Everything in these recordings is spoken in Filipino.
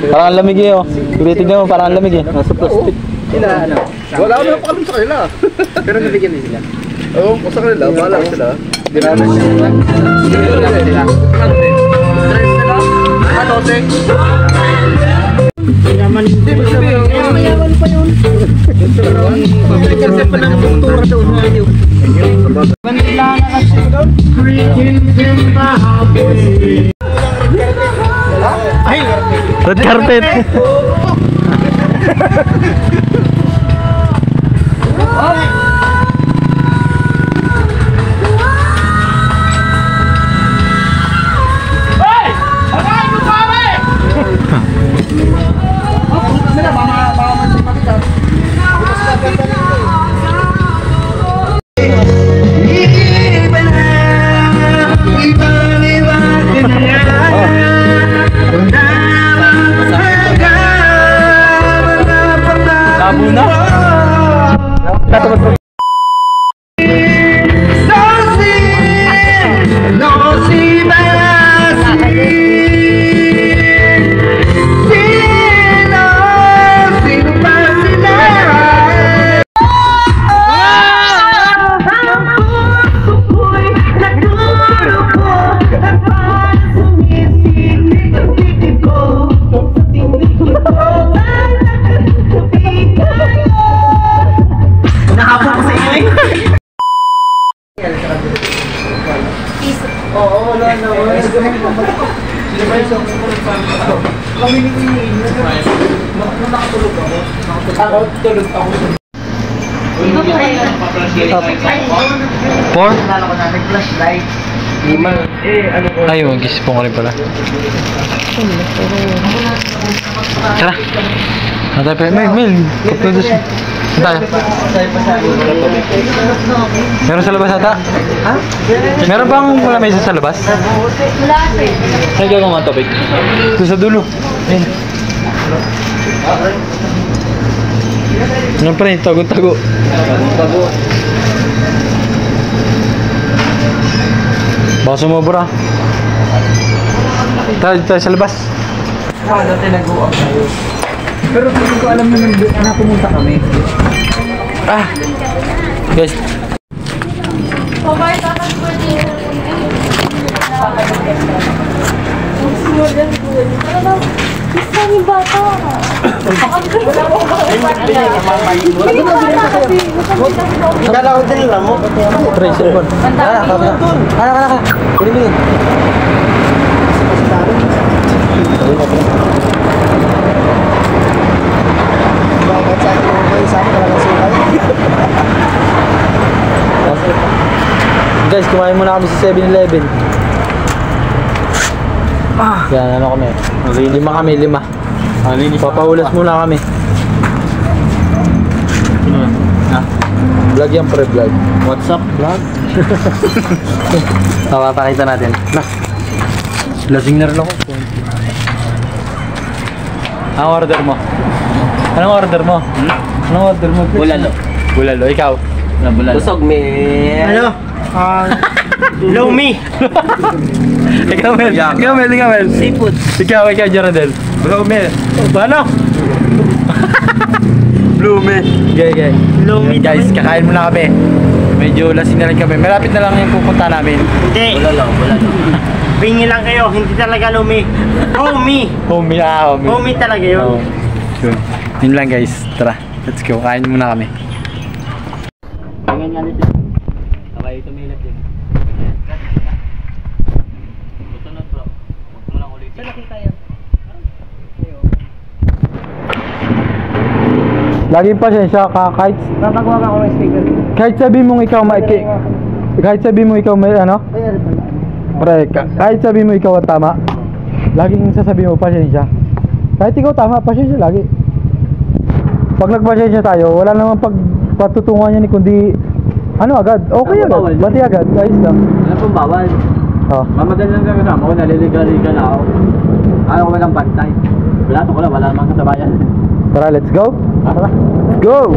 Parang ang lamig eh, oh. Tignan mo, parang ang lamig eh. Nasa plastic. Sila, ano? Wala naman pa kami sa kanila. Pero nabigyan din sila. Oo, sa kanila, wala sila. Hindi namin sila. Ano, te? Yaman hindi ba sabi? Mayaman pa yun. Kasi pa ng kultura doon ngayon. Manila na kasi doon. Ay, Red carpet. Labo na. oo, wala na. Kami ni nakatulog ako. Nakatulog ako. Four? Nalala ko na, nag-flashlight. Ay, mag-isipon ko rin pala. Tara. Natay pa, Mel. Kapag tayo. Meron sa labas ata? Ha? Meron bang wala may isa sa labas? Wala sir. Saan gagawin mga topic? Ito sa dulo. Ayun. Ano pa rin? Tago-tago. Baka sumobra. Tayo sa labas. Dati nag-uwag tayo. Pero hindi ko alam na pumunta kami. Ah! Guys. Yung bata. Kala ko din lang mo. Try cellphone. Kala. Kunin mo yun. Bakit sa akin mo kayo sa akin talaga sukay? Guys, kumain muna kami sa 7-Eleven. Yan, ano kami? Lima kami. Papahulas muna kami. Vlog yan, pre-vlog. What's up, vlog? Papakita natin. Lasing na rin ako. Anong order mo? Anong order mo? Anong order mo? Bulalo. Bulalo, ikaw? Bulalo. Busog, man. Ano? Low me. Ikaw, Mel. Ikaw, Mel. Seafood. Ikaw, Jaradel. Bulalo, Mel. Paano? Blume. Okay. Low me. Guys, kakain muna kami. Medyo lasing na rin kami. Malapit na lang yung pupunta namin. Hindi. Bulalo. Pingi lang kayo, hindi talaga low me. Homie. Homie. Homie talaga yun. Yun. Yun lang guys. Tara, let's go. Kain muna kami. Tingnan nga nito. Okay, tumilap din. Ito na bro. Huwag mo lang ulitin. Saan nakita yan? Laging pasensya ka kahit Papagawa ako ng speaker. kahit sabi mong ikaw may ano? Pre, kahit sabi mo ikaw ang tama, laging sasabihin mo pasensya. Kahit ikaw tama, pasensya lagi. Pag nagpasensya tayo, wala namang pagpatutungan yan kundi ano agad, okay agad, bati agad, guys lang. Ano pong bawal? Oh. Mamadali lang kami kasama ko, naliligal-ligal ako. Ayaw ko walang bantay. Wala namang kasabayan. Tara, let's go. Tara. Let's go.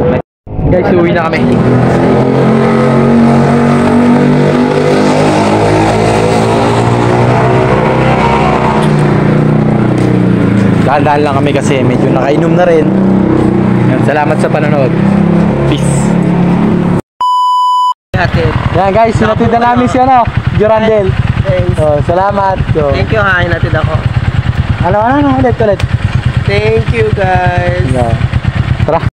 Guys, uwi na kami. Nagdaan lang kami kasi medyo nakainom na rin. Yan, salamat sa panonood. Peace. Yan guys, sinatid na namin si ano, Jurandel. Thanks. Oh, salamat. So, Thank you ha, hinatid ako. ano, ulit. Thank you guys. Yeah. Tara.